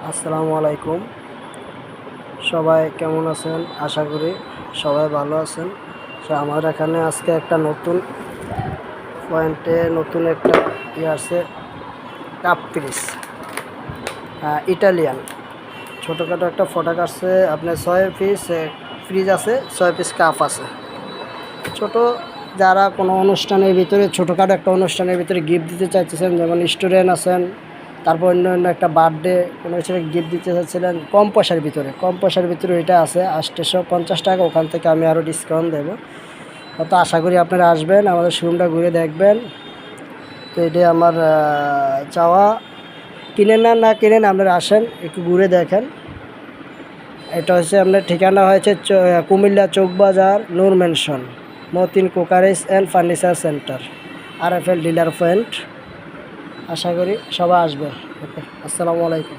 আসসালামু আলাইকুম। সবাই কেমন আছেন? আশা করি সবাই ভালো আছেন। আমার এখানে আজকে একটা নতুন পয়েন্টে নতুন একটা আছে, কাপ পিস ইটালিয়ান ছোটোখাটো একটা ফটো আসছে। আপনার 6 পিস ফ্রিজ আছে, 6 পিস কাপ আছে। ছোট যারা কোনো অনুষ্ঠানের ভিতরে ছোটোখাটো একটা অনুষ্ঠানের ভিতরে গিফট দিতে চাইতেছেন, যেমন স্টুডেন্ট আছেন, তারপর অন্য একটা বার্থডে কোনো কিছু গিফট দিতে চাচ্ছিলেন কম পয়সার ভিতরে এটা আছে 850 টাকা। ওখান থেকে আমি আরও ডিসকাউন্ট দেবো। তো আশা করি আপনারা আসবেন, আমাদের শোরুমটা ঘুরে দেখবেন। তো এটাই আমার চাওয়া। কিনেন না কিনেন, আপনারা আসেন, একটু ঘুরে দেখেন। এটা হচ্ছে আপনার ঠিকানা হয়েছে Comilla Chawkbazar Noor mansion, Motin cookeries and furniture centre, RFL dealer point. আশা করি সবাই আসবে। ওকে, আসসালামু আলাইকুম।